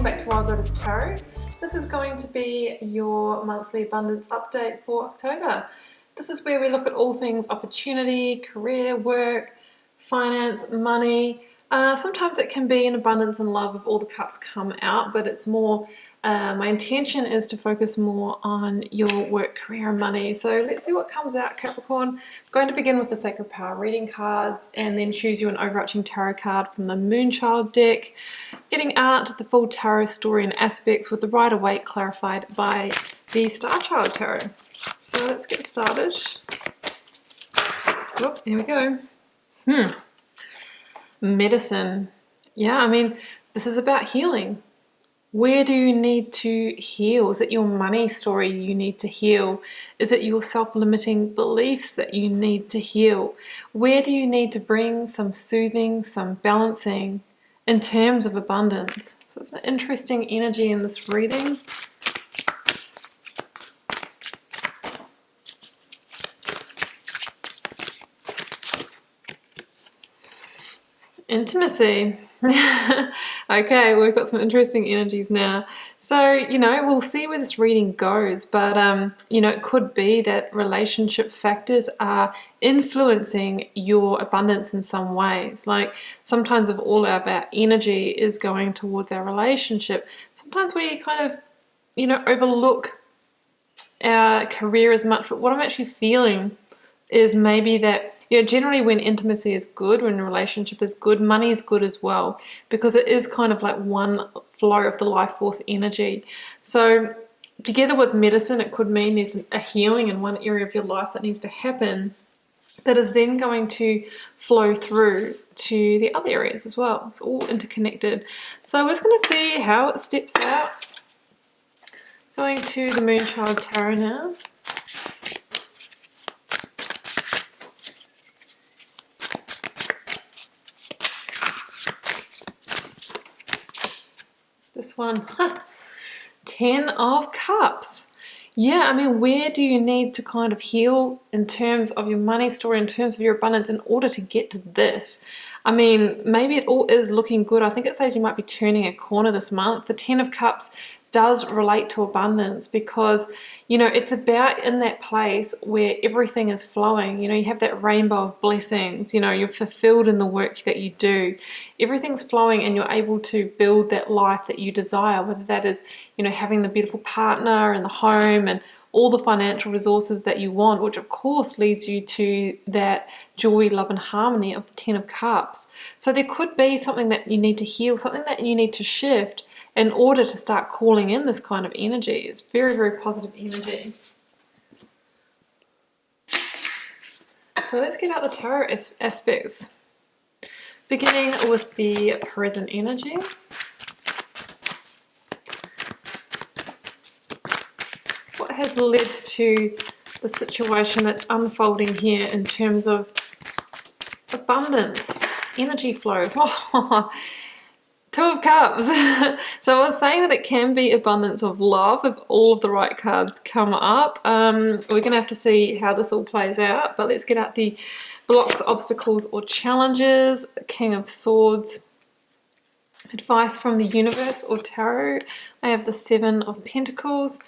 back to Wild Lotus Tarot. This is going to be your monthly abundance update for October. This is where we look at all things opportunity, career, work, finance, money. Sometimes it can be an abundance and love if all the cups come out, but it's more, my intention is to focus more on your work, career, and money. So let's see what comes out, Capricorn. I'm going to begin with the Sacred Power reading cards and then choose you an overarching tarot card from the Moonchild deck, getting out the full tarot story and aspects with the Rider-Waite clarified by the Star Child Tarot. So let's get started. Oh, here we go. Medicine. Yeah, I mean, this is about healing. Where do you need to heal? Is it your money story you need to heal? Is it your self-limiting beliefs that you need to heal? Where do you need to bring some soothing, some balancing in terms of abundance? So it's an interesting energy in this reading. Intimacy. Okay, we've got some interesting energies now. So, you know, we'll see where this reading goes, but, you know, it could be that relationship factors are influencing your abundance in some ways. Like sometimes if all of our energy is going towards our relationship, sometimes we kind of, you know, overlook our career as much. But what I'm actually feeling is maybe that, you know, generally when intimacy is good, when a relationship is good, money is good as well, because it is kind of like one flow of the life force energy. So together with medicine, it could mean there's a healing in one area of your life that needs to happen that is then going to flow through to the other areas as well. It's all interconnected. So we're just going to see how it steps out. Going to the Moonchild Tarot now. This one, 10 of Cups. Yeah, I mean, where do you need to kind of heal in terms of your money story, in terms of your abundance in order to get to this? I mean, maybe it all is looking good. I think it says you might be turning a corner this month. The 10 of Cups does relate to abundance because, you know, it's about in that place where everything is flowing. You know, you have that rainbow of blessings, you know, you're fulfilled in the work that you do. Everything's flowing and you're able to build that life that you desire, whether that is, you know, having the beautiful partner and the home and all the financial resources that you want, which of course leads you to that joy, love and harmony of the 10 of Cups. So there could be something that you need to heal, something that you need to shift in order to start calling in this kind of energy. It's very, very positive energy. So let's get out the tarot aspects. Beginning with the present energy. What has led to the situation that's unfolding here in terms of abundance, energy flow? Two of Cups. So I was saying that it can be abundance of love if all of the right cards come up. We're going to have to see how this all plays out, but let's get out the blocks, obstacles or challenges. King of Swords. Advice from the universe or tarot. I have the 7 of Pentacles.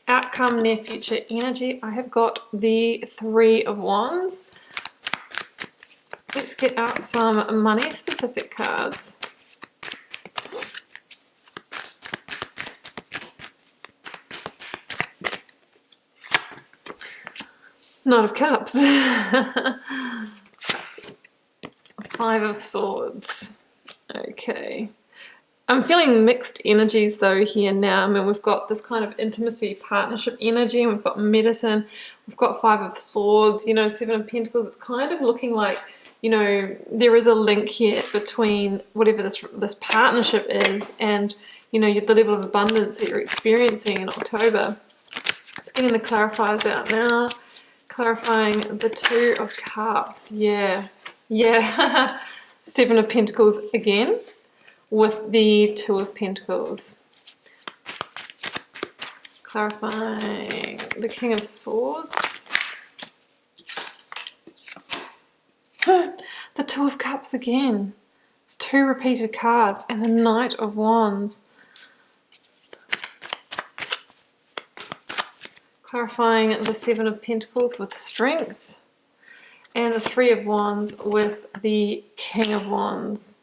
Outcome, near future energy. I have got the 3 of Wands. Let's get out some money specific cards. Knight of Cups. 5 of Swords. Okay. I'm feeling mixed energies though here now. I mean, we've got this kind of intimacy, partnership energy, and we've got medicine. We've got 5 of Swords, you know, 7 of Pentacles. It's kind of looking like, you know, there is a link here between whatever this partnership is and, you know, the level of abundance that you're experiencing in October. Let's get the clarifiers out now. Clarifying the 2 of Cups. Yeah. 7 of Pentacles again with the 2 of Pentacles. Clarifying the King of Swords. The 2 of Cups again. It's 2 repeated cards and the Knight of Wands. clarifying the Seven of Pentacles with Strength, and the Three of Wands with the King of Wands.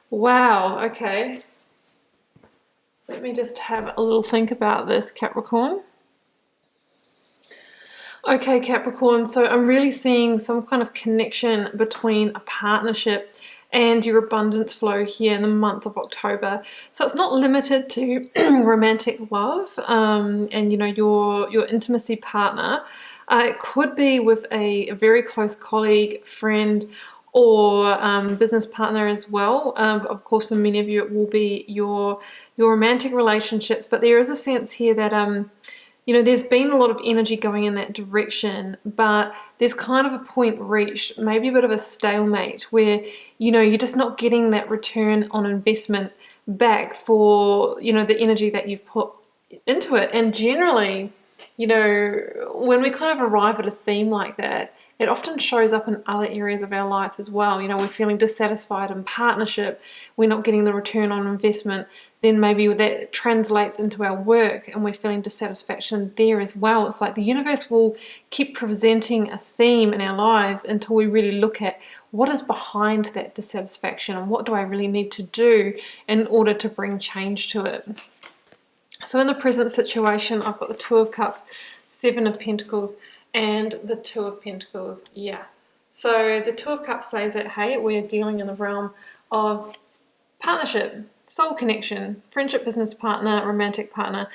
Wow, okay. Let me just have a little think about this, Capricorn. Okay, Capricorn, so I'm really seeing some kind of connection between a partnership and your abundance flow here in the month of October. So it's not limited to romantic love and, you know, your intimacy partner. It could be with a very close colleague, friend, or business partner as well. Of course, for many of you, it will be your romantic relationships, but there is a sense here that you know, there's been a lot of energy going in that direction, but there's kind of a point reached, maybe a bit of a stalemate, where, you know, you're just not getting that return on investment back for, you know, the energy that you've put into it. And generally, you know, when we kind of arrive at a theme like that, it often shows up in other areas of our life as well. You know, we're feeling dissatisfied in partnership, we're not getting the return on investment, then maybe that translates into our work and we're feeling dissatisfaction there as well. It's like the universe will keep presenting a theme in our lives until we really look at what is behind that dissatisfaction and what do I really need to do in order to bring change to it. So in the present situation, I've got the Two of Cups, Seven of Pentacles, and the Two of Pentacles. Yeah. So the Two of Cups says that, hey, we're dealing in the realm of partnership, soul connection, friendship, business partner, romantic partner.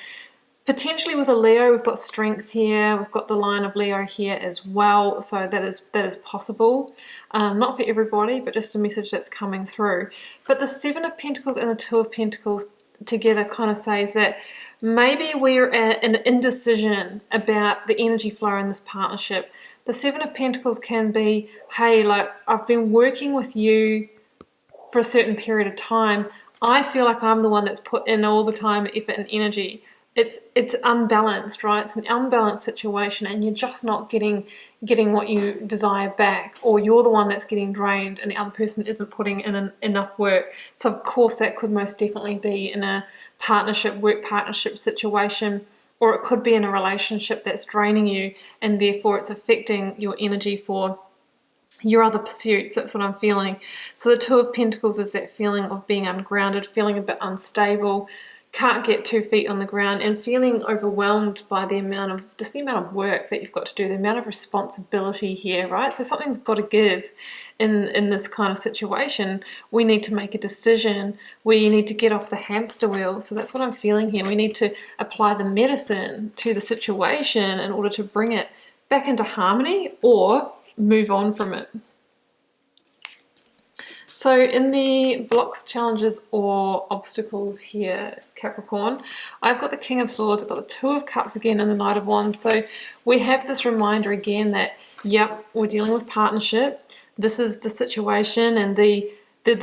Potentially with a Leo, we've got strength here. We've got the line of Leo here as well. So that is possible. Not for everybody, but just a message that's coming through. But the Seven of Pentacles and the Two of Pentacles together kind of says that maybe we're at an indecision about the energy flow in this partnership. The Seven of Pentacles can be, hey, like, I've been working with you for a certain period of time. I feel like I'm the one that's put in all the time, effort, and energy. It's unbalanced, right? It's an unbalanced situation, and you're just not getting what you desire back, or you're the one that's getting drained and the other person isn't putting in enough work. So of course that could most definitely be in a partnership, work partnership situation, or it could be in a relationship that's draining you and therefore it's affecting your energy for your other pursuits. That's what I'm feeling. So the Two of Pentacles is that feeling of being ungrounded, feeling a bit unstable, can't get 2 feet on the ground, and feeling overwhelmed by the amount of work that you've got to do, the amount of responsibility here, right? So something's got to give in this kind of situation. We need to make a decision. We need to get off the hamster wheel. So that's what I'm feeling here. We need to apply the medicine to the situation in order to bring it back into harmony or move on from it. So in the blocks, challenges, or obstacles here, Capricorn, I've got the King of Swords, I've got the Two of Cups again, and the Knight of Wands. So we have this reminder again that, yep, we're dealing with partnership. This is the situation, and the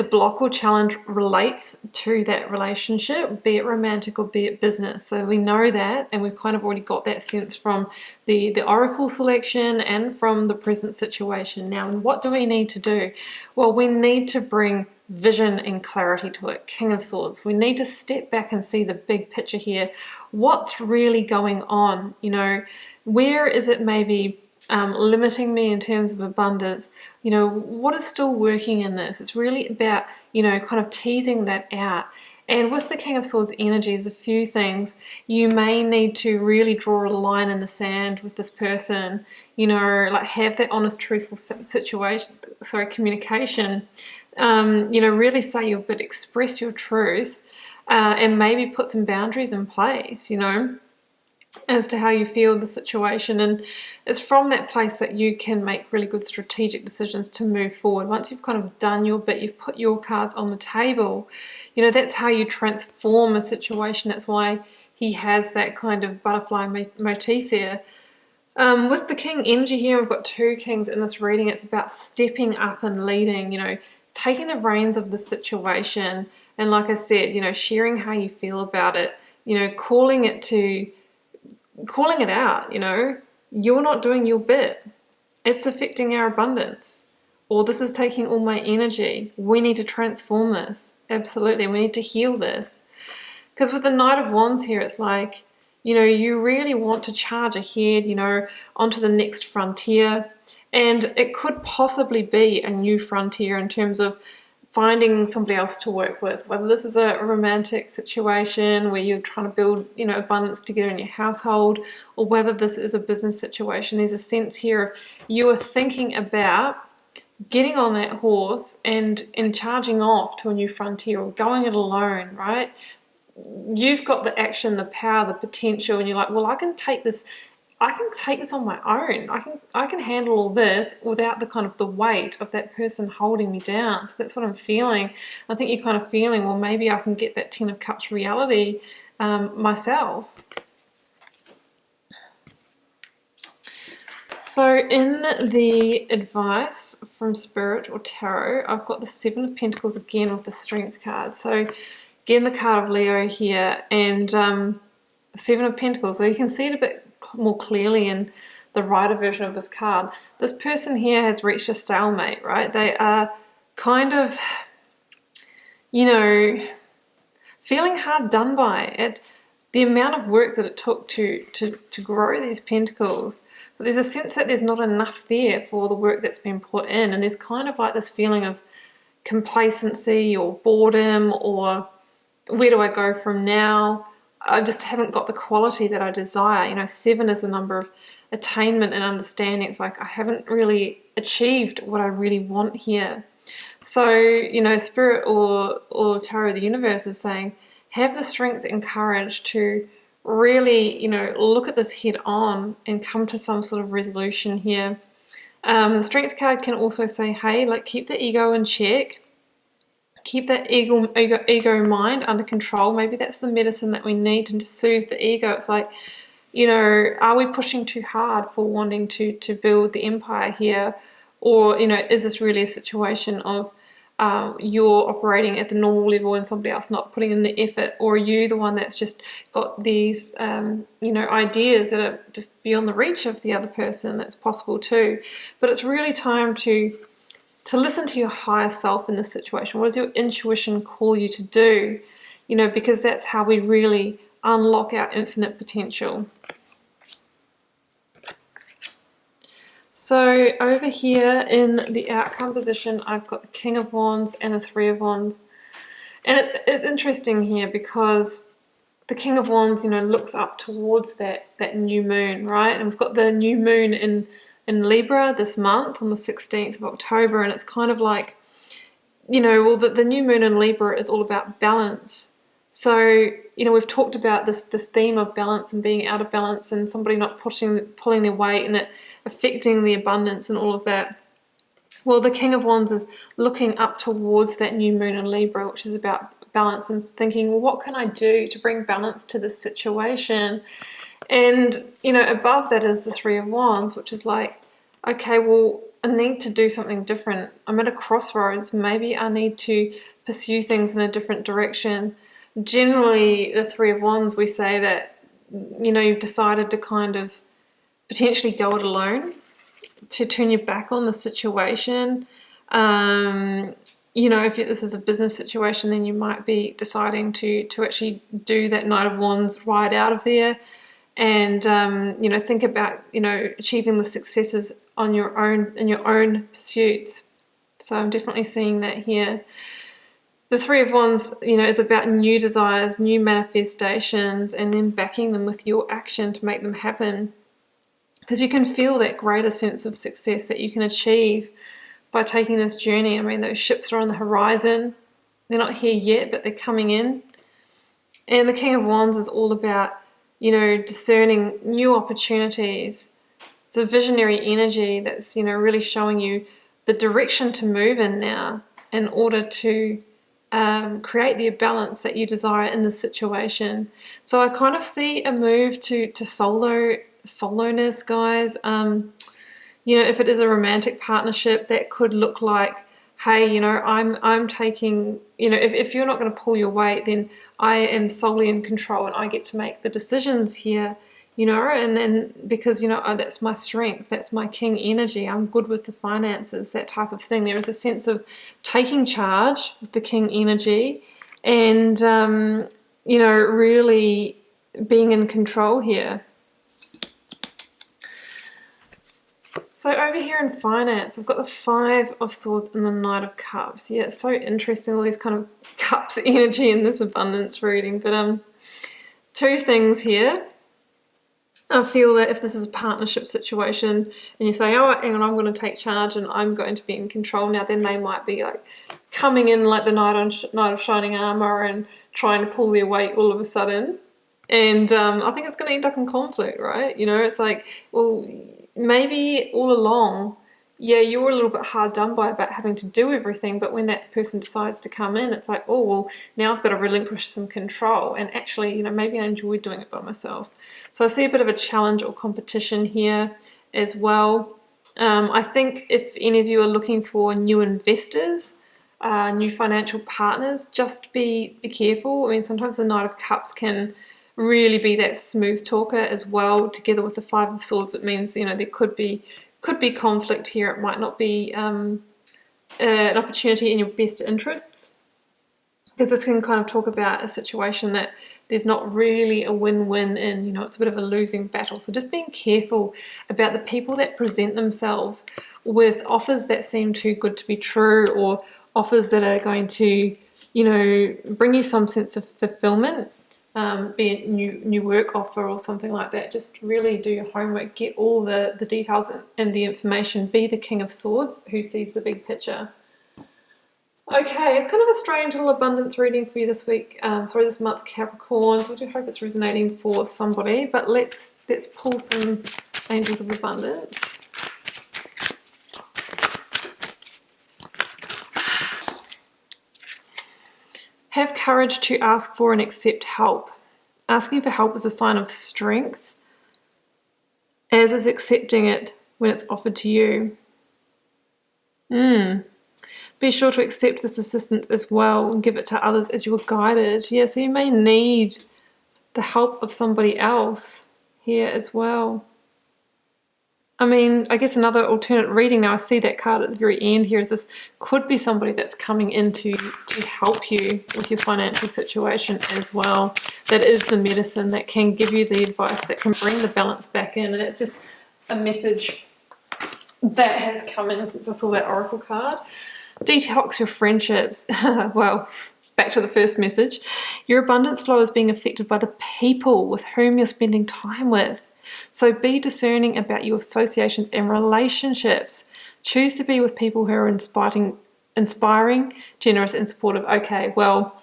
block or challenge relates to that relationship, be it romantic or be it business. So we know that, and we've kind of already got that sense from the oracle selection and from the present situation. Now, what do we need to do? Well, we need to bring vision and clarity to it. King of Swords. We need to step back and see the big picture here. What's really going on? You know, where is it maybe limiting me in terms of abundance? You know, what is still working in this? It's really about, you know, kind of teasing that out. And with the King of Swords energy, there's a few things. You may need to really draw a line in the sand with this person, you know, like have that honest, truthful communication. You know, really say your bit, express your truth, and maybe put some boundaries in place, you know, as to how you feel the situation. And it's from that place that you can make really good strategic decisions to move forward. Once you've kind of done your bit, you've put your cards on the table, you know, that's how you transform a situation. That's why he has that kind of butterfly motif there. With the King energy here, we've got two kings in this reading. It's about stepping up and leading, you know, taking the reins of the situation. And like I said, you know, sharing how you feel about it, you know, calling it out, you know, you're not doing your bit. It's affecting our abundance. Or this is taking all my energy. We need to transform this. Absolutely. We need to heal this. Because with the Knight of Wands here, it's like, You know, you really want to charge ahead, you know, onto the next frontier. And it could possibly be a new frontier in terms of finding somebody else to work with, whether this is a romantic situation where you're trying to build, you know, abundance together in your household, or whether this is a business situation. There's a sense here of you are thinking about getting on that horse and charging off to a new frontier, or going it alone, right? You've got the action, the power, the potential, and you're like, well, I can take this on my own. I can handle all this without the kind of the weight of that person holding me down. So that's what I'm feeling. I think you're kind of feeling, well, maybe I can get that Ten of Cups reality myself. So in the advice from Spirit or Tarot, I've got the Seven of Pentacles again with the Strength card. So again, the card of Leo here, and Seven of Pentacles. So you can see it a bit more clearly in the writer version of this card. This person here has reached a stalemate, right? They are kind of, you know, feeling hard done by at the amount of work that it took to grow these pentacles. But there's a sense that there's not enough there for the work that's been put in, and there's kind of like this feeling of complacency or boredom, or where do I go from now? I just haven't got the quality that I desire. You know, 7 is the number of attainment and understanding. It's like I haven't really achieved what I really want here. So, you know, Spirit or Tarot, the universe is saying, have the strength and courage to really, you know, look at this head on and come to some sort of resolution here. The Strength card can also say, hey, like, keep the ego in check. Keep that ego mind under control. Maybe that's the medicine that we need to soothe the ego. It's like, you know, are we pushing too hard for wanting to build the empire here? Or, you know, is this really a situation of you're operating at the normal level and somebody else not putting in the effort? Or are you the one that's just got these, you know, ideas that are just beyond the reach of the other person? That's possible too. But it's really time to listen to your higher self in this situation. What does your intuition call you to do? You know, because that's how we really unlock our infinite potential. So over here in the outcome position, I've got the King of Wands and the Three of Wands. And it's interesting here because the King of Wands, you know, looks up towards that new moon, right? And we've got the new moon in Libra this month on the 16th of October, and it's kind of like, you know, well, the new moon in Libra is all about balance. So, you know, we've talked about this theme of balance and being out of balance and somebody not pulling their weight and it affecting the abundance and all of that. Well, the King of Wands is looking up towards that new moon in Libra, which is about balance, and thinking, well, what can I do to bring balance to this situation? And, you know, above that is the Three of Wands, which is like, okay, well, I need to do something different. I'm at a crossroads. Maybe I need to pursue things in a different direction. Generally, the Three of Wands, we say that, you know, you've decided to kind of potentially go it alone, to turn your back on the situation. You know, if this is a business situation, then you might be deciding to actually do that Knight of Wands ride out of there. And, you know, think about, you know, achieving the successes on your own, in your own pursuits. So I'm definitely seeing that here. The Three of Wands, you know, it's about new desires, new manifestations, and then backing them with your action to make them happen. Because you can feel that greater sense of success that you can achieve by taking this journey. I mean, those ships are on the horizon. They're not here yet, but they're coming in. And the King of Wands is all about, you know, discerning new opportunities. It's a visionary energy that's, you know, really showing you the direction to move in now in order to create the balance that you desire in the situation. So I kind of see a move to soloness, guys. You know, if it is a romantic partnership, that could look like, hey, you know, I'm taking, you know, if you're not going to pull your weight, then I am solely in control and I get to make the decisions here, you know, and then because, you know, that's my strength, that's my king energy, I'm good with the finances, that type of thing. There is a sense of taking charge with the king energy and, you know, really being in control here. So over here in finance, I've got the Five of Swords and the Knight of Cups. Yeah, it's so interesting, all these kind of cups energy in this abundance reading. But two things here. I feel that if this is a partnership situation and you say, oh, hang on, I'm going to take charge and I'm going to be in control now, then they might be like coming in like the Knight of Shining Armor and trying to pull their weight all of a sudden. And I think it's going to end up in conflict, right? You know, it's like, well, maybe all along, yeah, you were a little bit hard done by about having to do everything, but when that person decides to come in, it's like, oh, well, now I've got to relinquish some control, and actually, you know, maybe I enjoy doing it by myself. So I see a bit of a challenge or competition here as well. I think if any of you are looking for new investors, new financial partners, just be careful. I mean, sometimes the Knight of Cups can really be that smooth talker as well. Together with the Five of Swords, it means, you know, there could be conflict here. It might not be an opportunity in your best interests, because this can kind of talk about a situation that there's not really a win-win in. You know, it's a bit of a losing battle. So just being careful about the people that present themselves with offers that seem too good to be true, or offers that are going to, you know, bring you some sense of fulfillment. Be it new work offer or something like that. Just really do your homework, get all the details and the information. Be the King of Swords who sees the big picture. Okay, it's kind of a strange little abundance reading for you this week, this month, Capricorn, so I do hope it's resonating for somebody, but let's pull some Angels of Abundance. Have courage to ask for and accept help. Asking for help is a sign of strength, as is accepting it when it's offered to you. Be sure to accept this assistance as well and give it to others as you are guided. Yeah, so you may need the help of somebody else here as well. I mean, I guess another alternate reading now, I see that card at the very end here, is this could be somebody that's coming in to help you with your financial situation as well. That is the medicine that can give you the advice that can bring the balance back in. And it's just a message that has come in since I saw that Oracle card. Detox your friendships. Well, back to the first message. Your abundance flow is being affected by the people with whom you're spending time with. So be discerning about your associations and relationships. Choose to be with people who are inspiring, generous and supportive. Okay, well,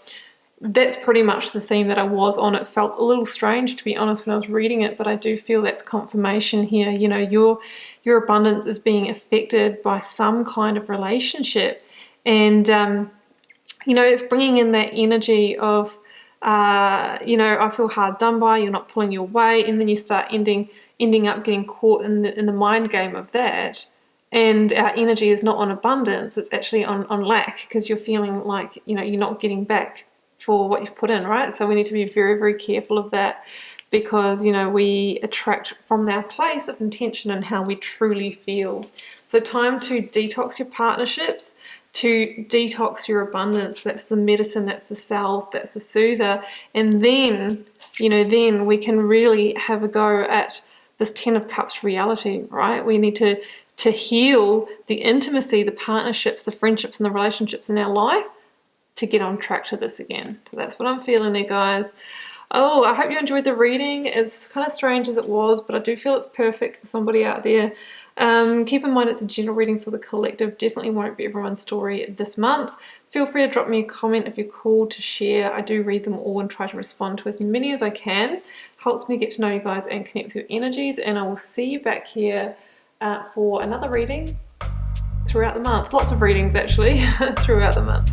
that's pretty much the theme that I was on. It felt a little strange, to be honest, when I was reading it, but I do feel that's confirmation here. You know, your abundance is being affected by some kind of relationship. And, you know, it's bringing in that energy of, you know, I feel hard done by, you're not pulling your weight, and then you start ending up getting caught in the mind game of that. And our energy is not on abundance, it's actually on lack, because you're feeling like, you know, you're not getting back for what you've put in, right? So we need to be very, very careful of that, because, you know, we attract from our place of intention and how we truly feel. So time to detox your partnerships, to detox your abundance. That's the medicine, that's the salve, that's the soother. And then, you know, then we can really have a go at this Ten of Cups reality, right? We need to heal the intimacy, the partnerships, the friendships and the relationships in our life to get on track to this again. So that's what I'm feeling there, guys. Oh, I hope you enjoyed the reading. As kind of strange as it was, but I do feel it's perfect for somebody out there. Keep in mind it's a general reading for the collective. Definitely won't be everyone's story this month. Feel free to drop me a comment if you're called to share. I do read them all and try to respond to as many as I can. Helps me get to know you guys and connect with your energies, and I will see you back here for another reading throughout the month. Lots of readings actually throughout the month.